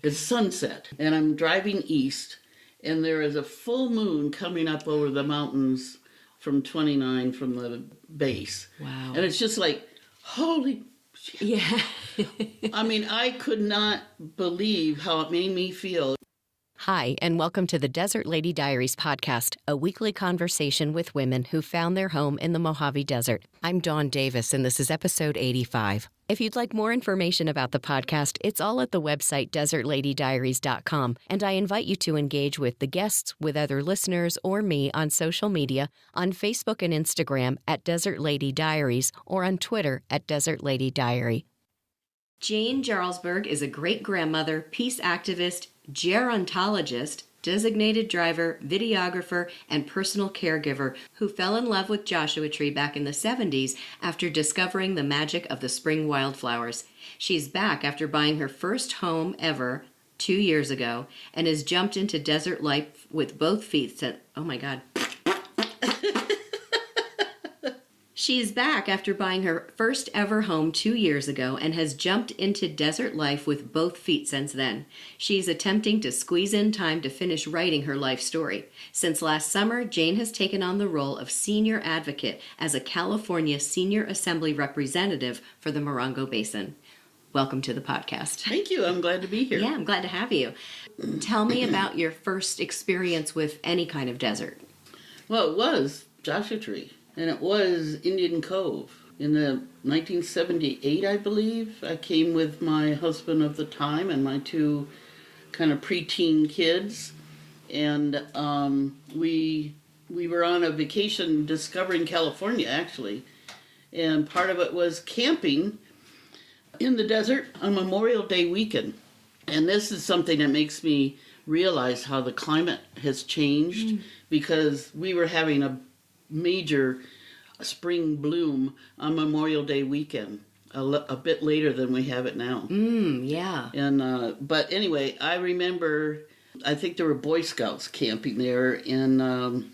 It's sunset, and I'm driving east, and there is a full moon coming up over the mountains from 29 from the base. Wow. And it's just like, holy shit. Yeah. I mean, I could not believe how it made me feel. Hi, and welcome to the Desert Lady Diaries podcast, a weekly conversation with women who found their home in the Mojave Desert. I'm Dawn Davis, and this is episode 85. If you'd like more information about the podcast, it's all at the website desertladydiaries.com, and I invite you to engage with the guests, with other listeners, or me on social media, on Facebook and Instagram at Desert Lady Diaries, or on Twitter at Desert Lady Diary. Jane Jarlsberg is a great-grandmother, peace activist, gerontologist, designated driver, videographer, and personal caregiver who fell in love with Joshua Tree back in the 70s after discovering the magic of the spring wildflowers. She's back after buying her first home ever 2 years ago and has jumped into desert life with both feet. Oh my God. She's back after buying her first ever home 2 years ago and has jumped into desert life with both feet since then. She's attempting to squeeze in time to finish writing her life story. Since last summer, Jane has taken on the role of senior advocate as a California Senior Assembly representative for the Morongo Basin. Welcome to the podcast. Thank you. I'm glad to be here. Yeah, I'm glad to have you. Tell me about your first experience with any kind of desert. Well, it was Joshua Tree. And it was Indian Cove. In the 1978, I believe, I came with my husband of the time and my two kind of preteen kids. And we were on a vacation discovering California, actually. And part of it was camping in the desert on Memorial Day weekend. And this is something that makes me realize how the climate has changed because we were having a major spring bloom on Memorial Day weekend, a bit later than we have it now. Yeah. And but anyway, I remember, I think there were Boy Scouts camping there, and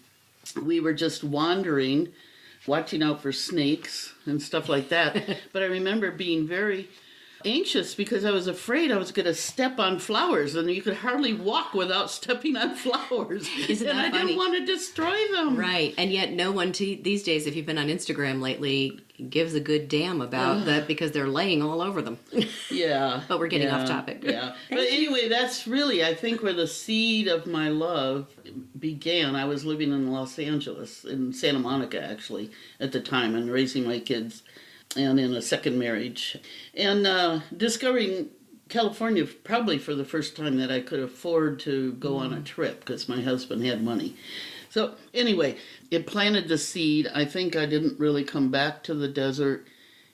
we were just wandering, watching out for snakes and stuff like that. But I remember being very anxious because I was afraid I was going to step on flowers, and you could hardly walk without stepping on flowers. Isn't that and I funny? didn't want to destroy them. Right, and yet no one these days, if you've been on Instagram lately, gives a good damn about that because they're laying all over them. Yeah. But we're getting off topic. Yeah. But anyway, that's really, I think, where the seed of my love began. I was living in Los Angeles, in Santa Monica, actually, at the time, and raising my kids, and in a second marriage. And discovering California probably for the first time that I could afford to go on a trip because my husband had money. So anyway, it planted the seed. I think I didn't really come back to the desert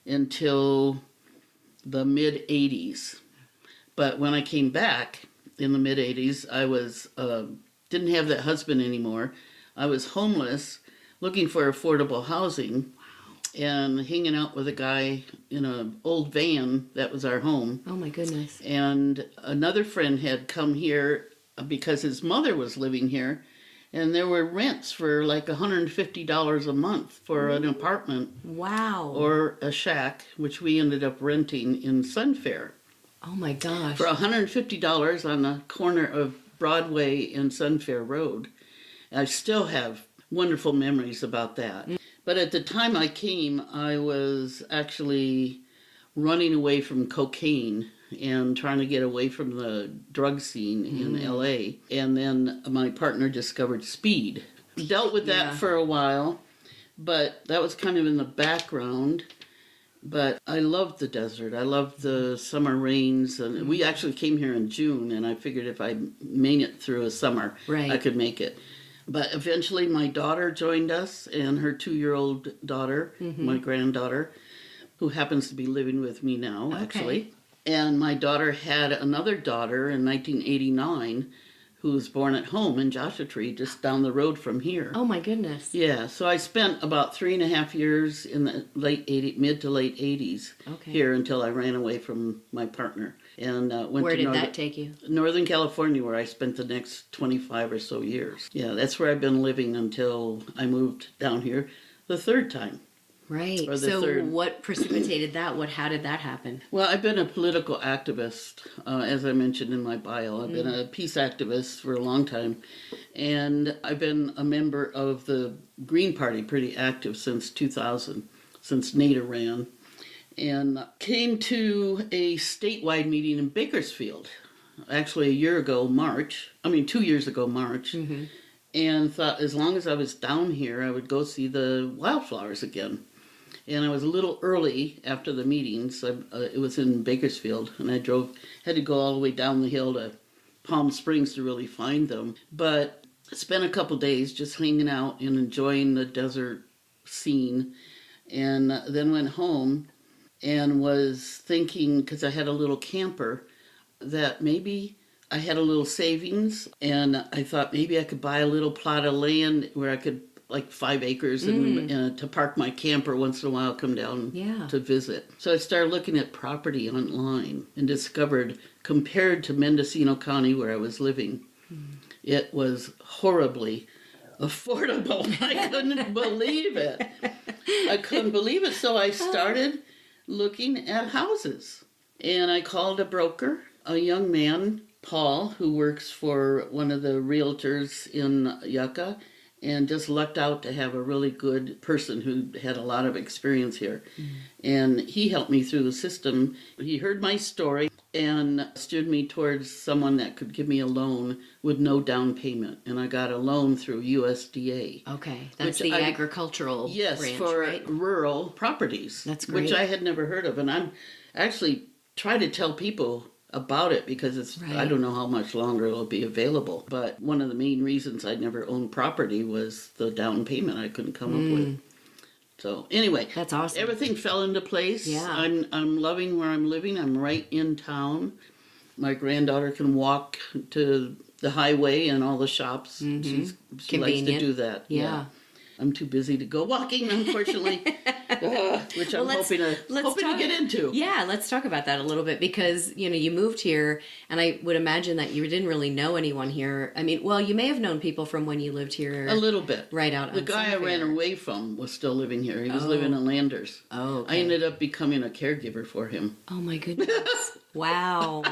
until the mid-'80s. But when I came back in the mid-'80s, I was didn't have that husband anymore. I was homeless, looking for affordable housing, and hanging out with a guy in an old van that was our home. Oh my goodness. And another friend had come here because his mother was living here, and there were rents for like $150 a month for an apartment. Wow. Or a shack, which we ended up renting in Sunfair. Oh my gosh. For $150 on the corner of Broadway and Sunfair Road. I still have wonderful memories about that. But at the time I came, I was actually running away from cocaine and trying to get away from the drug scene in LA. And then my partner discovered speed. Dealt with that for a while, but that was kind of in the background. But I loved the desert. I loved the summer rains. And we actually came here in June, and I figured if I made it through a summer, I could make it. But eventually my daughter joined us, and her 2-year-old daughter, my granddaughter, who happens to be living with me now, actually. And my daughter had another daughter in 1989 who was born at home in Joshua Tree, just down the road from here. Oh my goodness. Yeah, so I spent about 3.5 years in the mid to late 80s here until I ran away from my partner. And went where to did that take you? Northern California, where I spent the next 25 or so years. Yeah, that's where I've been living until I moved down here the third time. Right. Or the So third. what precipitated that? How did that happen? Well, I've been a political activist, as I mentioned in my bio. I've been a peace activist for a long time, and I've been a member of the Green Party, pretty active since 2000, since Nader ran, and came to a statewide meeting in Bakersfield, actually 2 years ago, March, and thought as long as I was down here, I would go see the wildflowers again. And I was a little early after the meetings. It was in Bakersfield, and I had to go all the way down the hill to Palm Springs to really find them. But I spent a couple days just hanging out and enjoying the desert scene, and then went home and was thinking, because I had a little camper, that maybe I had a little savings, and I thought maybe I could buy a little plot of land where I could, like 5 acres, and to park my camper once in a while, come down to visit. So I started looking at property online and discovered, compared to Mendocino County where I was living, it was horribly affordable. I couldn't believe it. So I started looking at houses, and I called a broker, a young man, Paul, who works for one of the realtors in Yucca, and just lucked out to have a really good person who had a lot of experience here. And he helped me through the system. He heard my story and steered me towards someone that could give me a loan with no down payment. And I got a loan through USDA. Okay, that's the agricultural branch, for right? Rural properties. That's great. Which I had never heard of. And I'm actually trying to tell people about it because I don't know how much longer it'll be available. But one of the main reasons I'd never owned property was the down payment I couldn't come up with. So anyway, that's awesome. Everything fell into place. Yeah. I'm loving where I'm living. I'm right in town. My granddaughter can walk to the highway and all the shops. She likes to do that. Yeah. I'm too busy to go walking, unfortunately, which I'm hoping to get into. Yeah, let's talk about that a little bit because, you moved here, and I would imagine that you didn't really know anyone here. I mean, well, you may have known people from when you lived here. A little bit. Right out. The guy I ran away from was still living here. He was living in Landers. Oh, okay. I ended up becoming a caregiver for him. Oh, my goodness. Wow.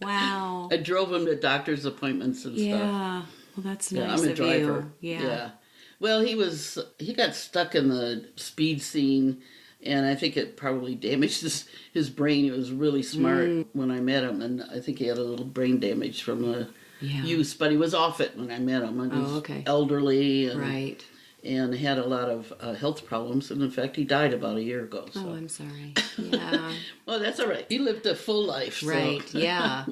Wow. I drove him to doctor's appointments and stuff. Yeah. Well, that's nice I'm a driver. of you. Yeah. Well, he got stuck in the speed scene, and I think it probably damaged his brain. He was really smart when I met him, and I think he had a little brain damage from the use, but he was off it when I met him. And he was elderly and had a lot of health problems, and in fact, he died about a year ago. So. Oh, I'm sorry. Yeah. Well, that's all right. He lived a full life. Right, so. yeah.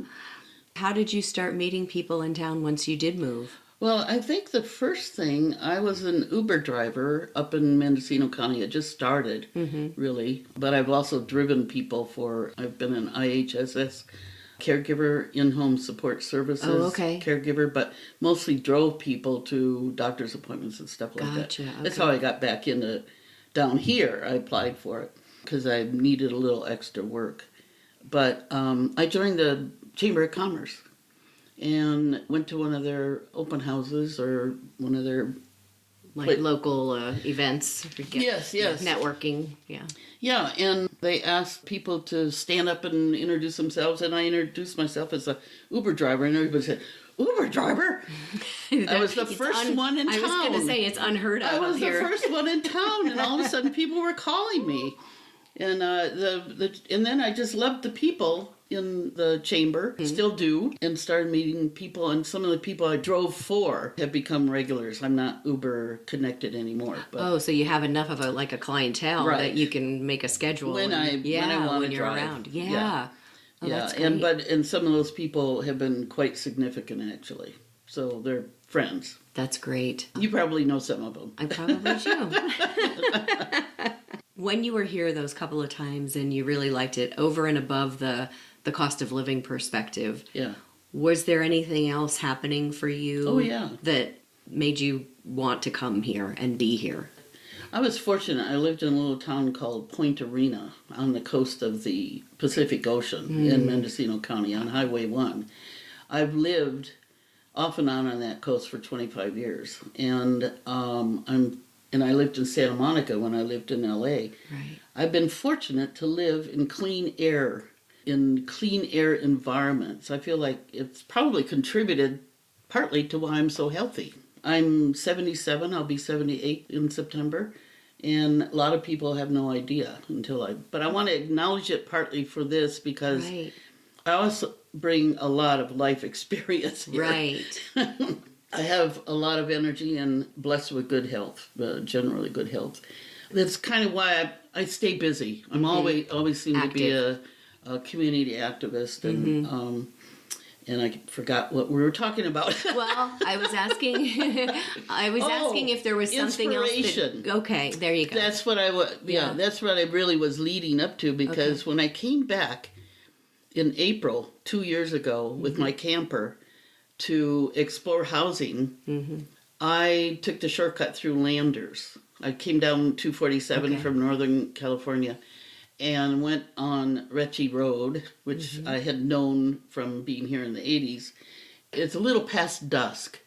How did you start meeting people in town once you did move? Well, I think the first thing, I was an Uber driver up in Mendocino County. It just started, really. But I've also driven people I've been an IHSS caregiver, in-home support services caregiver, but mostly drove people to doctor's appointments and stuff like that. Okay. That's how I got back into down here. I applied for it because I needed a little extra work. But I joined the Chamber of Commerce and went to one of their open houses or one of their local events. Yes. Networking, Yeah, and they asked people to stand up and introduce themselves, and I introduced myself as a Uber driver, and everybody said, Uber driver? I was the first one in town. I was going to say, it's unheard of. I was here. the first one in town, and all of a sudden people were calling me. And and then I just loved the people in the chamber, still do, and started meeting people, and some of the people I drove for have become regulars. I'm not Uber connected anymore. But so you have enough of a clientele that you can make a schedule when I want to you're drive. Around. Yeah. Oh, yeah, and some of those people have been quite significant actually. So they're friends. That's great. You probably know some of them. I probably do. When you were here those couple of times and you really liked it, over and above the cost of living perspective, was there anything else happening for you that made you want to come here and be here? I was fortunate. I lived in a little town called Point Arena on the coast of the Pacific Ocean in Mendocino County on Highway 1. I've lived off and on that coast for 25 years, and I'm and I lived in Santa Monica when I lived in LA. Right. I've been fortunate to live in clean air environments. I feel like it's probably contributed partly to why I'm so healthy. I'm 77, I'll be 78 in September, and a lot of people have no idea but I want to acknowledge it partly for this because Right. I also bring a lot of life experience here. Right. I have a lot of energy and blessed with good health, generally good health. That's kind of why I stay busy. I'm always seem Active. to be a community activist, and I forgot what we were talking about. Well, I was asking if there was something inspiration. else. Okay, there you go. That's what that's what I really was leading up to, because when I came back in April 2 years ago with my camper to explore housing, I took the shortcut through Landers. I came down 247 from Northern California and went on Ritchie Road, which I had known from being here in the 80s. It's a little past dusk.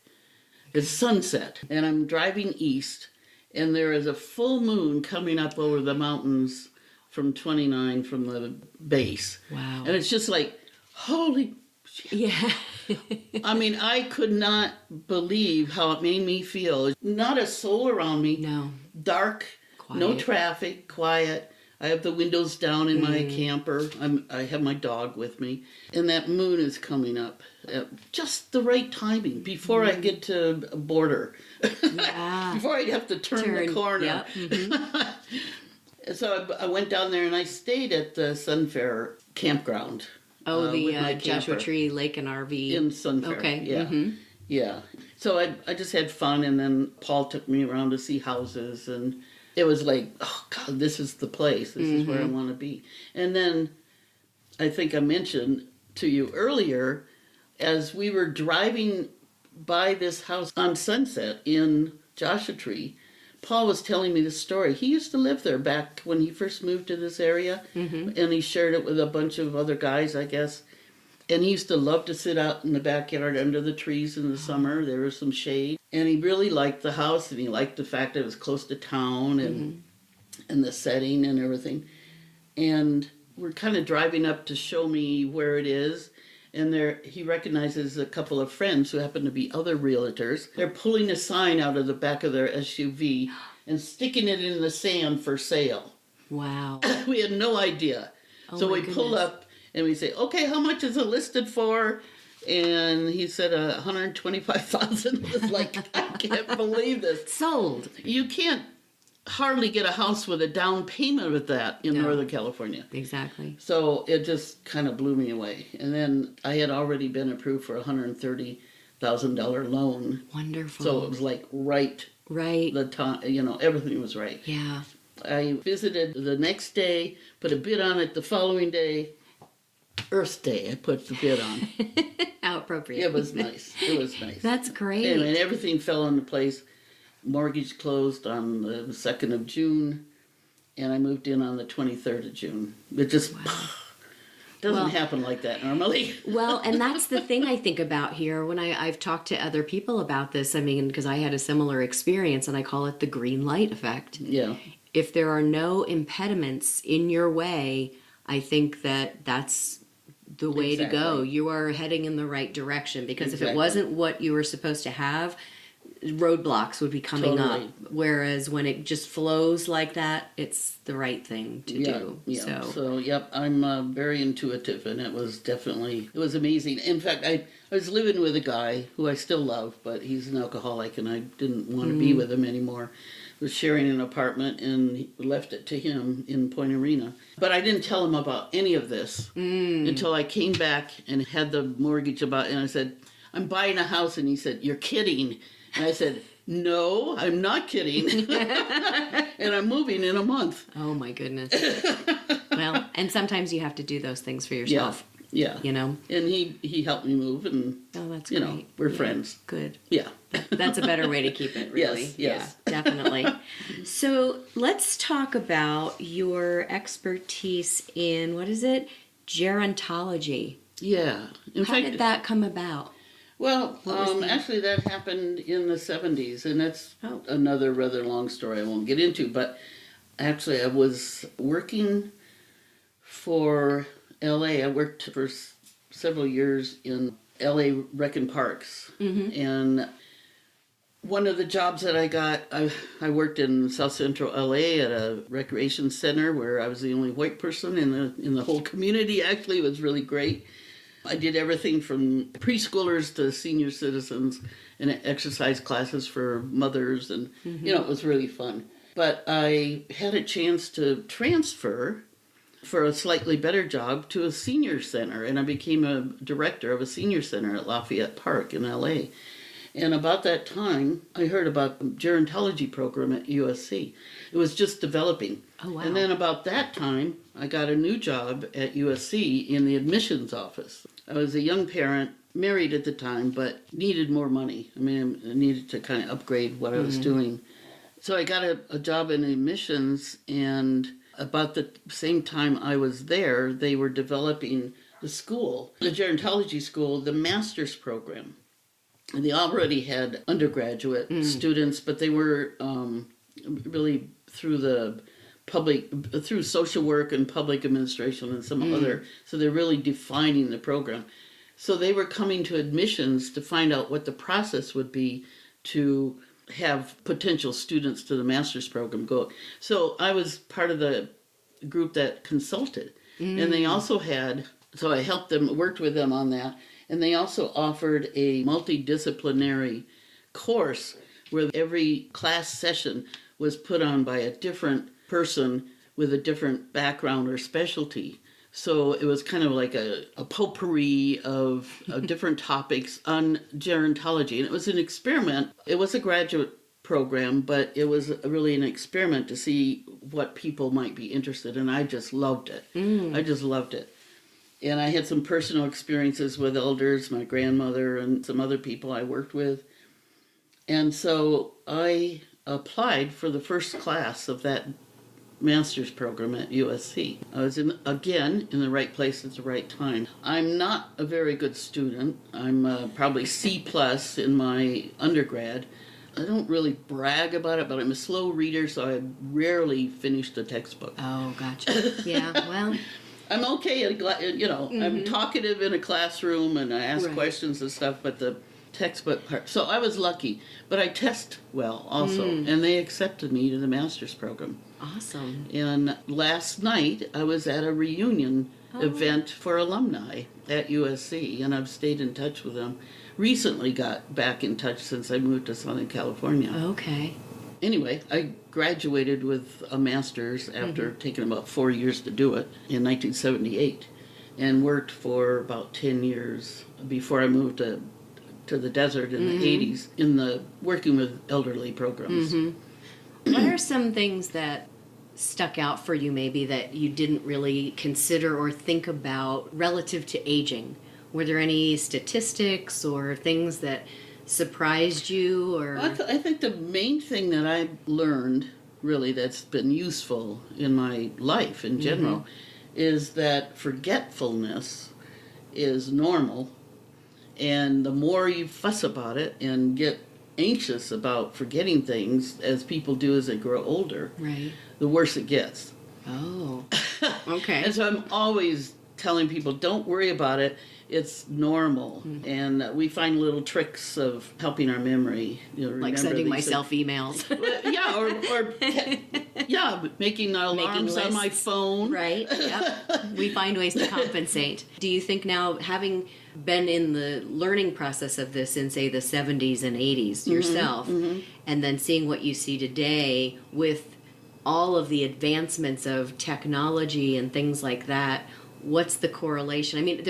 It's sunset, and I'm driving east, and there is a full moon coming up over the mountains from 29 from the base. Wow. And it's just like, holy shit. Yeah. I mean, I could not believe how it made me feel. Not a soul around me. No. Dark, Quiet. no traffic, quiet. I have the windows down in my camper. I have my dog with me. And that moon is coming up at just the right timing before I get to a border. Yeah. Before I'd have to turn the corner. Yep. So I went down there and I stayed at the Sunfair campground. Oh, with my the Joshua camper. Tree Lake and RV. In Sunfair. Okay. Yeah. Yeah. So I just had fun, and then Paul took me around to see houses, and it was like, oh God, this is the place. This is where I want to be. And then I think I mentioned to you earlier, as we were driving by this house on Sunset in Joshua Tree, Paul was telling me the story. He used to live there back when he first moved to this area, and he shared it with a bunch of other guys, I guess. And he used to love to sit out in the backyard under the trees in the summer. There was some shade. And he really liked the house, and he liked the fact that it was close to town and the setting and everything. And we're kind of driving up to show me where it is. And there, he recognizes a couple of friends who happen to be other realtors. They're pulling a sign out of the back of their SUV and sticking it in the sand for sale. Wow. We had no idea. So we pull up and we say, okay, how much is it listed for? And he said $125,000. It's like, I can't believe this. Sold. You can't hardly get a house with a down payment with that in Northern California. Exactly. So it just kind of blew me away. And then I had already been approved for a $130,000 loan. Wonderful. So it was like right. The time, everything was right. Yeah. I visited the next day, put a bid on it the following day. Earth Day, I put the bid on. How appropriate. It was nice. It was nice. That's great. And everything fell into place. Mortgage closed on the 2nd of June, and I moved in on the 23rd of June. It just doesn't happen like that normally. Well, and that's the thing I think about here when I've talked to other people about this. I mean, because I had a similar experience, and I call it the green light effect. Yeah. If there are no impediments in your way, I think that's the way to go. You are heading in the right direction, because if it wasn't what you were supposed to have, roadblocks would be coming up. Whereas when it just flows like that, it's the right thing to do. Yeah. So, yep, I'm very intuitive, and it was amazing. In fact, I was living with a guy who I still love, but he's an alcoholic, and I didn't want to be with him anymore. Was sharing an apartment and left it to him in Point Arena. But I didn't tell him about any of this until I came back and had the mortgage and I said, I'm buying a house. And he said, you're kidding. And I said, no, I'm not kidding. And I'm moving in a month. Oh my goodness. Well, and sometimes you have to do those things for yourself. Yeah. And he helped me move, and that's great. We're friends. Good. Yeah. That's a better way to keep it, really. Yes. Yeah, definitely. So let's talk about your expertise in, what is it? Gerontology. Yeah. How did that come about? Well, actually that happened in the 70s, and that's another rather long story I won't get into, but actually I was working for LA. I worked for several years in LA Rec and Parks, and one of the jobs that I got, I worked in South Central LA at a recreation center where I was the only white person in the whole community. Actually, it was really great. I did everything from preschoolers to senior citizens and exercise classes for mothers, and it was really fun. But I had a chance to transfer for a slightly better job to a senior center, and I became a director of a senior center at Lafayette Park in LA. And about that time, I heard about the Gerontology program at USC. It was just developing. Oh, wow. And then about that time, I got a new job at USC in the Admittance Office. I was a young parent, married at the time, but needed more money. I mean, I needed to kind of upgrade what I was doing. So I got a job in admissions, and about the same time I was there, they were developing the school, the Gerontology school, the master's program. And they already had undergraduate students, but they were really through social work and public administration and some other, so they're really defining the program. So they were coming to admissions to find out what the process would be to have potential students to the master's program go. So I was part of the group that consulted. And they also had, so I helped them, worked with them on that. And they also offered a multidisciplinary course where every class session was put on by a different person with a different background or specialty. So it was kind of like a potpourri of different topics on gerontology. And it was an experiment. It was a graduate program, but it was really an experiment to see what people might be interested in. I just loved it. I just loved it. And I had some personal experiences with elders, my grandmother and some other people I worked with. And so I applied for the first class of that master's program at USC. I was again in the right place at the right time. I'm not a very good student. I'm probably C+ in my undergrad. I don't really brag about it, but I'm a slow reader, so I rarely finished a textbook. Oh, gotcha. Yeah, well... I'm okay, I'm talkative in a classroom and I ask questions and stuff, but the textbook part. So I was lucky, but I test well also, and they accepted me to the master's program. Awesome. And last night I was at a reunion event for alumni at USC, and I've stayed in touch with them. Recently got back in touch since I moved to Southern California. Okay. Anyway, I graduated with a master's after taking about 4 years to do it in 1978, and worked for about 10 years before I moved to the desert in the 80s working with elderly programs. What are some things that stuck out for you maybe that you didn't really consider or think about relative to aging? Were there any statistics or things that surprised you? Or I think the main thing that I learned, really, that's been useful in my life in general, is that forgetfulness is normal, and the more you fuss about it and get anxious about forgetting things, as people do as they grow older, the worse it gets. Oh, okay. And so I'm always telling people, don't worry about it. It's normal, and we find little tricks of helping our memory. Like sending myself emails. Making alarms on my phone. Right. Yep. We find ways to compensate. Do you think now, having been in the learning process of this in, say, the 70s and 80s yourself, and then seeing what you see today with all of the advancements of technology and things like that? What's the correlation? I mean,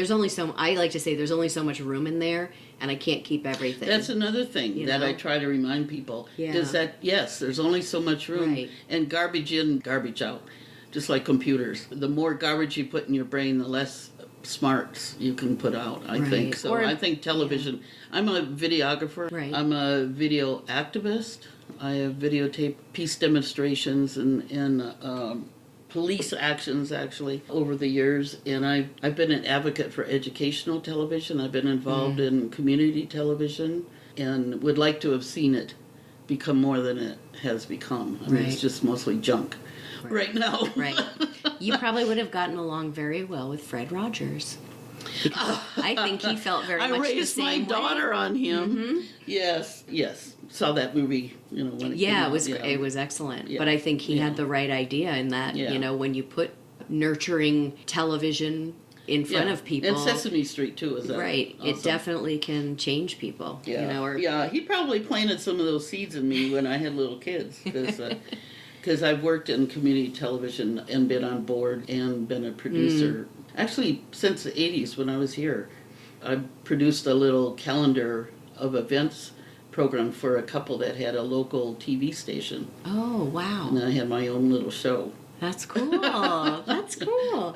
I like to say there's only so much room in there, and I can't keep everything. That's another thing that I try to remind people, is that, yes, there's only so much room, and garbage in, garbage out, just like computers. The more garbage you put in your brain, the less smarts you can put out, I think. So I think television, I'm a videographer, I'm a video activist, I have videotaped peace demonstrations and police actions actually over the years, and I've been an advocate for educational television. I've been involved in community television and would like to have seen it become more than it has become. I mean, it's just mostly junk right now. Right. You probably would have gotten along very well with Fred Rogers. Because I think he felt very much the same way. I raised my daughter on him. Yes. Saw that movie, when it came out. It was excellent. Yeah. But I think he had the right idea in that, when you put nurturing television in front of people. And Sesame Street, too, is that right. Awesome. It definitely can change people. Yeah. He probably planted some of those seeds in me when I had little kids. Because I've worked in community television and been on board and been a producer. Actually, since the 80s when I was here, I produced a little calendar of events program for a couple that had a local TV station. Oh, wow. And I had my own little show. That's cool. That's cool.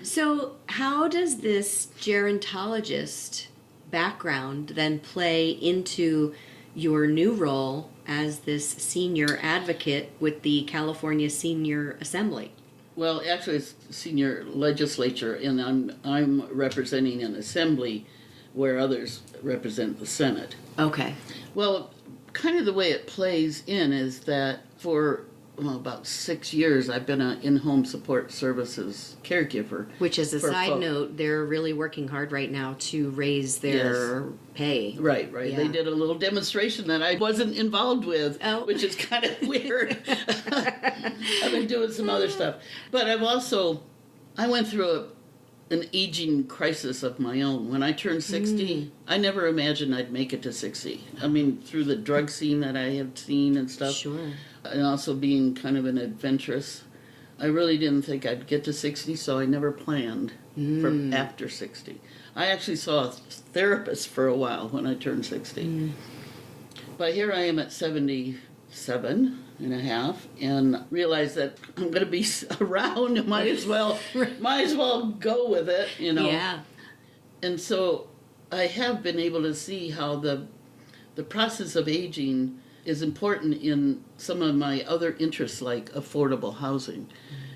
So how does this gerontologist background then play into your new role as this senior advocate with the California Senior Assembly? Well, actually, it's Senior Legislature, and I'm representing an assembly where others represent the Senate. Okay. Well, kind of the way it plays in is that for about 6 years, I've been an in-home support services caregiver. Which, as a side note, they're really working hard right now to raise their pay. Right. Yeah. They did a little demonstration that I wasn't involved with, which is kind of weird. I've been doing some other stuff. But I went through an aging crisis of my own. When I turned 60, I never imagined I'd make it to 60. I mean, through the drug scene that I have seen and stuff. Sure. And also being kind of an adventurous. I really didn't think I'd get to 60, so I never planned for after 60. I actually saw a therapist for a while when I turned 60. But here I am at 77 and a half and realize that I'm going to be around. Might as well go with it, Yeah. And so I have been able to see how the process of aging is important in some of my other interests, like affordable housing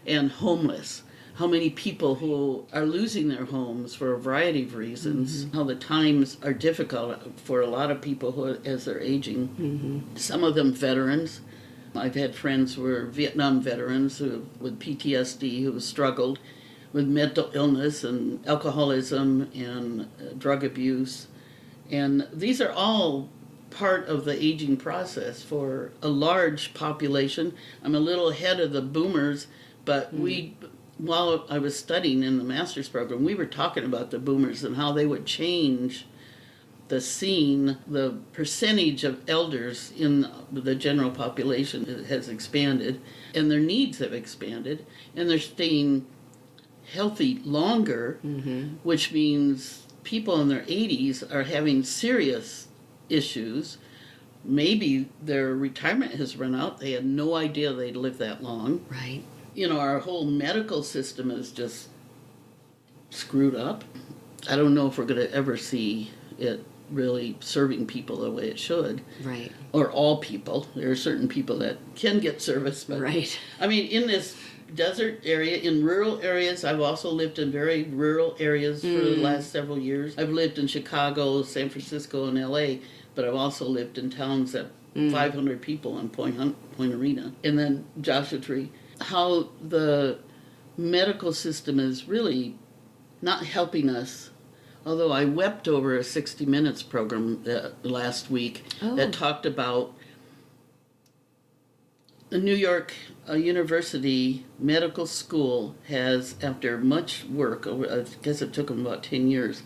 and homeless. How many people who are losing their homes for a variety of reasons, how the times are difficult for a lot of people as they're aging. Some of them veterans. I've had friends who are Vietnam veterans with PTSD who have struggled with mental illness and alcoholism and drug abuse. And these are all part of the aging process for a large population. I'm a little ahead of the boomers, but while I was studying in the master's program, we were talking about the boomers and how they would change the scene. The percentage of elders in the general population has expanded, and their needs have expanded, and they're staying healthy longer, which means people in their 80s are having serious issues. Maybe their retirement has run out. They had no idea they'd live that long. Right. Our whole medical system is just screwed up. I don't know if we're going to ever see it really serving people the way it should. Right. Or all people. There are certain people that can get service. But, right. I mean, in this desert area, in rural areas, I've also lived in very rural areas for the last several years. I've lived in Chicago, San Francisco, and LA, but I've also lived in towns that 500 people in Point Arena, and then Joshua Tree. How the medical system is really not helping us. Although I wept over a 60 Minutes program last week that talked about the New York University Medical School has, after much work, I guess it took them about 10 years,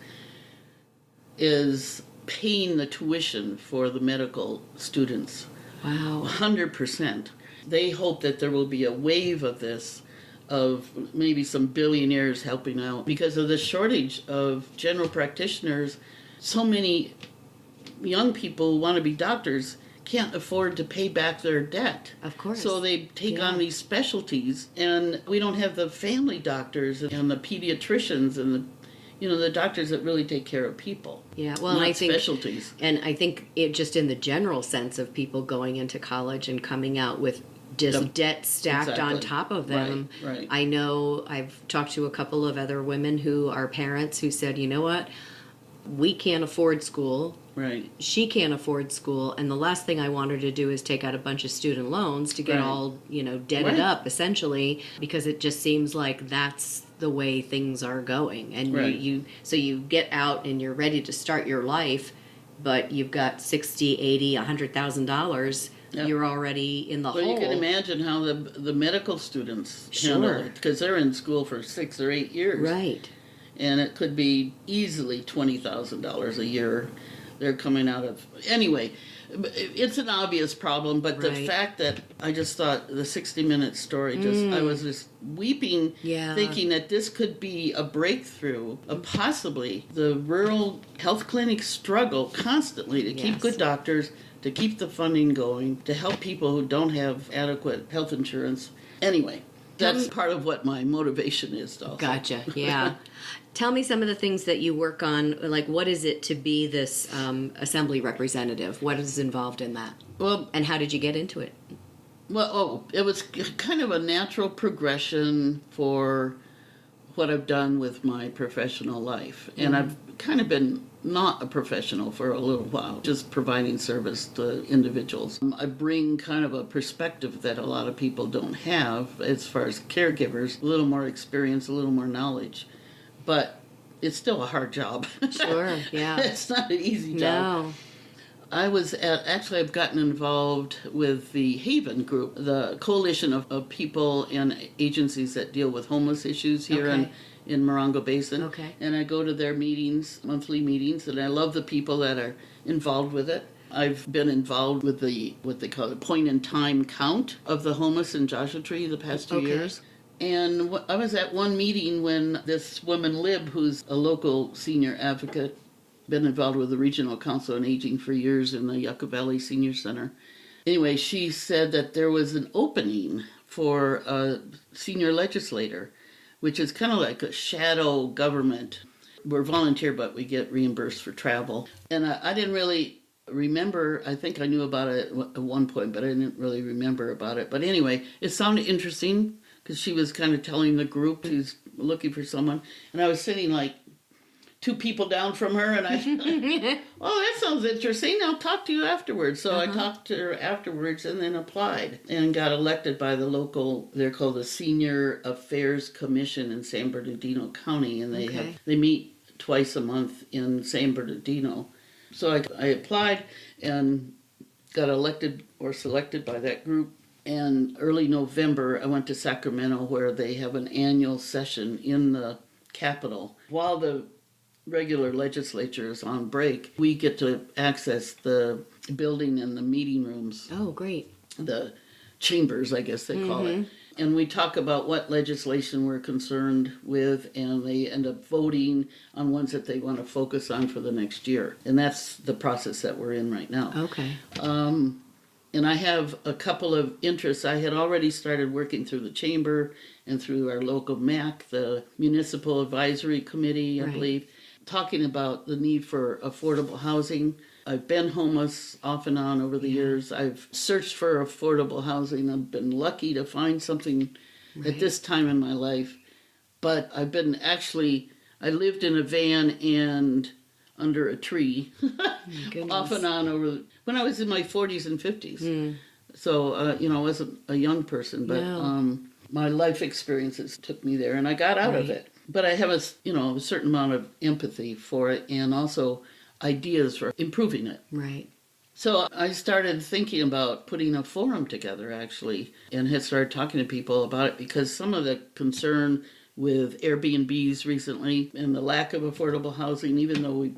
is paying the tuition for the medical students. Wow. 100%. They hope that there will be a wave of this, of maybe some billionaires helping out. Because of the shortage of general practitioners, so many young people who want to be doctors can't afford to pay back their debt. Of course. So they take on these specialties, and we don't have the family doctors and the pediatricians and the doctors that really take care of people. Yeah, well, not I think specialties. And I think it just in the general sense of people going into college and coming out with just debt stacked on top of them. Right. I know I've talked to a couple of other women who are parents who said, you know what, we can't afford school. Right. She can't afford school, and the last thing I want her to do is take out a bunch of student loans to get all, deaded up, essentially, because it just seems like that's the way things are going. And so you get out and you're ready to start your life, but you've got $60, $80, $100,000. Yep. You're already in the hole. Well, you can imagine how the medical students handle it, because they're in school for 6 or 8 years. Right. And it could be easily $20,000 a year. They're coming out of... Anyway, it's an obvious problem, but the fact that I just thought the 60-minute story, I was just weeping, thinking that this could be a breakthrough of possibly the rural health clinics struggle constantly to keep good doctors, to keep the funding going, to help people who don't have adequate health insurance. Anyway, that's part of what my motivation is also. Gotcha, yeah. Tell me some of the things that you work on, like what is it to be this assembly representative? What is involved in that? Well, and how did you get into it? Well, it was kind of a natural progression for what I've done with my professional life. And I've kind of been not a professional for a little while, just providing service to individuals. I bring kind of a perspective that a lot of people don't have as far as caregivers, a little more experience, a little more knowledge. But it's still a hard job. Sure, yeah. It's not an easy job. No. I've gotten involved with the Haven Group, the coalition of people and agencies that deal with homeless issues here in Morongo Basin. Okay. And I go to their meetings, monthly meetings, and I love the people that are involved with it. I've been involved with what they call the point-in-time count of the homeless in Joshua Tree the past 2 years. And I was at one meeting when this woman, Lib, who's a local senior advocate, been involved with the Regional Council on Aging for years in the Yucca Valley Senior Center. Anyway, she said that there was an opening for a senior legislator, which is kind of like a shadow government. We're volunteer, but we get reimbursed for travel. And I didn't really remember. I think I knew about it at one point, but I didn't really remember about it. But anyway, it sounded interesting, because she was kind of telling the group who's looking for someone. And I was sitting like 2 people down from her, and I said, oh, that sounds interesting. I'll talk to you afterwards. So I talked to her afterwards and then applied and got elected by the local, they're called the Senior Affairs Commission in San Bernardino County, and they meet twice a month in San Bernardino. So I applied and got elected or selected by that group. And early November, I went to Sacramento, where they have an annual session in the Capitol. While the regular legislature is on break, we get to access the building and the meeting rooms. Oh, great. The chambers, I guess they call it. And we talk about what legislation we're concerned with, and they end up voting on ones that they want to focus on for the next year. And that's the process that we're in right now. Okay. And I have a couple of interests. I had already started working through the chamber and through our local MAC, the Municipal Advisory Committee, I believe, talking about the need for affordable housing. I've been homeless off and on over the years. I've searched for affordable housing. I've been lucky to find something at this time in my life. But I've been I lived in a van and under a tree off and on when I was in my 40s and 50s. So, I wasn't a young person, but my life experiences took me there, and I got out of it. But I have a certain amount of empathy for it, and also ideas for improving it. Right. So I started thinking about putting a forum together, actually, and had started talking to people about it, because some of the concern with Airbnbs recently and the lack of affordable housing, even though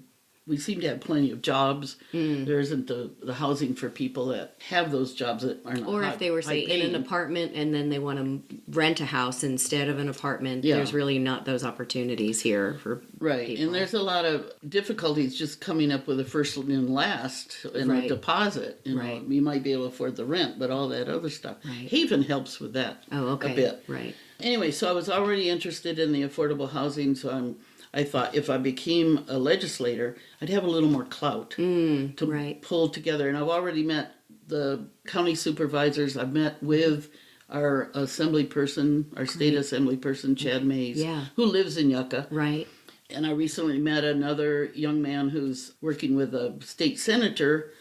we seem to have plenty of jobs, there isn't the housing for people that have those jobs that are not Or if they were, say, in an apartment and then they want to rent a house instead of an apartment, there's really not those opportunities here for people. And there's a lot of difficulties just coming up with a first and last and a deposit. You might be able to afford the rent, but all that other stuff. Haven helps with that a bit. Right. Anyway, so I was already interested in the affordable housing, so I thought if I became a legislator, I'd have a little more clout to pull together. And I've already met the county supervisors. I've met with our assembly person, our state assembly person, Chad Mays, who lives in Yucca. Right. And I recently met another young man who's working with a state senator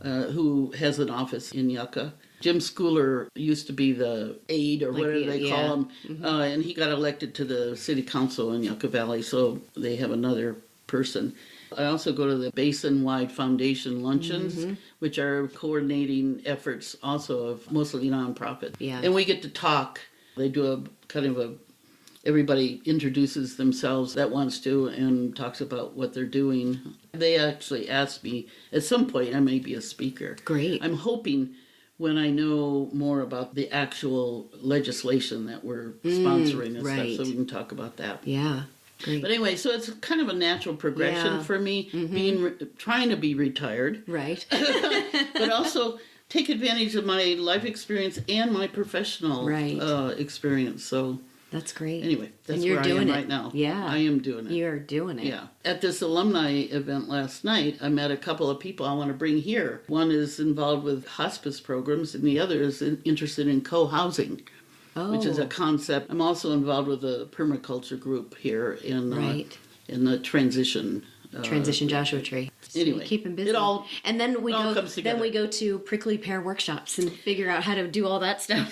who has an office in Yucca. Jim Schooler used to be the aide or whatever they call him, and he got elected to the city council in Yucca Valley, so they have another person. I also go to the Basin-wide Foundation luncheons, which are coordinating efforts also of mostly nonprofit. Yeah. And we get to talk. They do a kind of a, everybody introduces themselves that wants to and talks about what they're doing. They actually asked me, at some point I may be a speaker. Great. I'm hoping when I know more about the actual legislation that we're sponsoring and stuff, so we can talk about that. Yeah. Great. But anyway, so it's kind of a natural progression for me, trying to be retired. Right. But also take advantage of my life experience and my professional experience. So that's great. Anyway, that's and you're where doing I am it right now. Yeah. I am doing it. You're doing it. Yeah. At this alumni event last night, I met a couple of people I want to bring here. One is involved with hospice programs, and the other is interested in co-housing. Which is a concept. I'm also involved with a permaculture group here in the transition Joshua Tree. Anyway, keep him busy. And then we go to prickly pear workshops and figure out how to do all that stuff.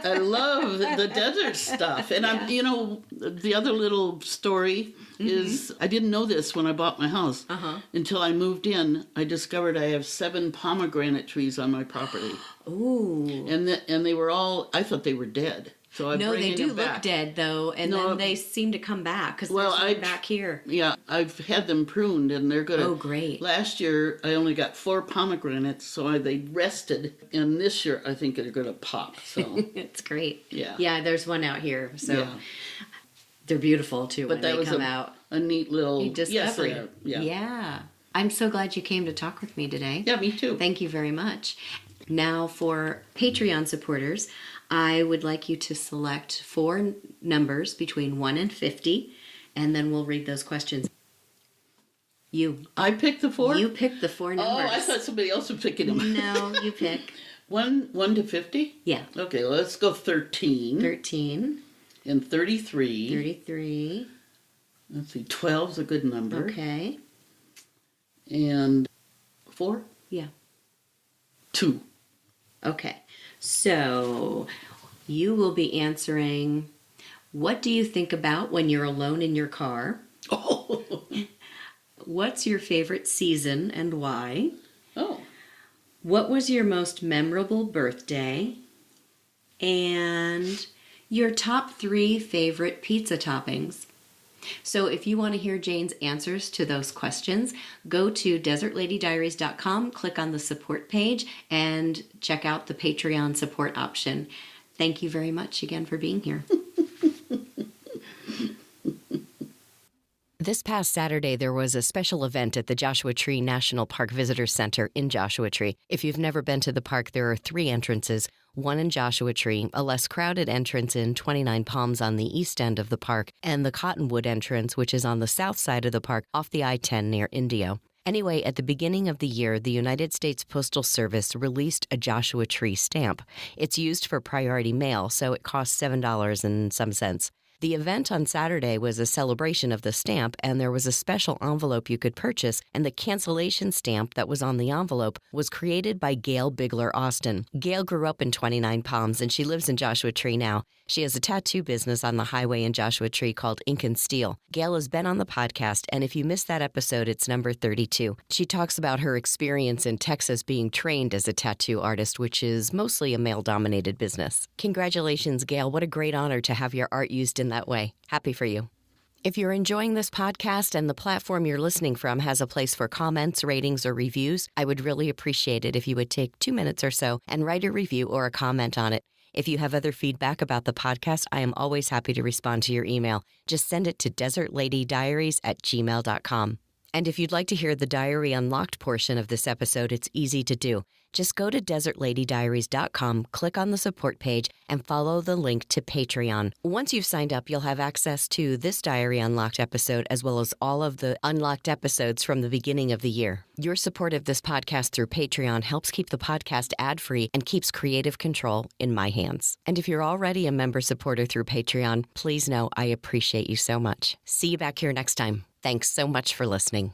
I love the desert stuff. And I'm, the other little story is I didn't know this when I bought my house. Until I moved in, I discovered I have 7 pomegranate trees on my property. Ooh. And they were all, I thought they were dead. So I'm they do them back. look dead though, and then they seem to come back because they're back here. Yeah, I've had them pruned, and they're good. Oh, great! Last year I only got 4 pomegranates, so they rested, and this year I think they're going to pop. So it's great. Yeah, there's one out here, so they're beautiful too. But when that they was come out. A neat little discovery. Yes, they are. Yeah. I'm so glad you came to talk with me today. Yeah, me too. Thank you very much. Now for Patreon supporters, I would like you to select 4 numbers between 1 and 50, and then we'll read those questions. I picked the 4? You picked the 4 numbers. Oh, I thought somebody else was picking them. No, you pick. 1 to 50? Yeah. Okay, well, let's go 13. 13. And 33. 33. Let's see, 12's a good number. Okay. And 4? Yeah. 2. Okay. So you will be answering, what do you think about when you're alone in your car? Oh. What's your favorite season and why? Oh. What was your most memorable birthday? And your top 3 favorite pizza toppings. So if you want to hear Jane's answers to those questions, go to desertladydiaries.com, click on the support page, and check out the Patreon support option. Thank you very much again for being here. This past Saturday, there was a special event at the Joshua Tree National Park Visitor Center in Joshua Tree. If you've never been to the park, there are 3 entrances, one in Joshua Tree, a less crowded entrance in 29 Palms on the east end of the park, and the Cottonwood entrance, which is on the south side of the park off the I-10 near Indio. Anyway, at the beginning of the year, the United States Postal Service released a Joshua Tree stamp. It's used for priority mail, so it costs $7 and some cents. The event on Saturday was a celebration of the stamp, and there was a special envelope you could purchase, and the cancellation stamp that was on the envelope was created by Gail Bigler Austin. Gail grew up in 29 Palms, and she lives in Joshua Tree now. She has a tattoo business on the highway in Joshua Tree called Ink and Steel. Gail has been on the podcast, and if you missed that episode, it's number 32. She talks about her experience in Texas being trained as a tattoo artist, which is mostly a male-dominated business. Congratulations, Gail. What a great honor to have your art used in that way. Happy for you. If you're enjoying this podcast and the platform you're listening from has a place for comments, ratings, or reviews, I would really appreciate it if you would take 2 minutes or so and write a review or a comment on it. If you have other feedback about the podcast, I am always happy to respond to your email. Just send it to desertladydiaries@gmail.com. And if you'd like to hear the Diary Unlocked portion of this episode, it's easy to do. Just go to desertladydiaries.com, click on the support page, and follow the link to Patreon. Once you've signed up, you'll have access to this Diary Unlocked episode, as well as all of the unlocked episodes from the beginning of the year. Your support of this podcast through Patreon helps keep the podcast ad-free and keeps creative control in my hands. And if you're already a member supporter through Patreon, please know I appreciate you so much. See you back here next time. Thanks so much for listening.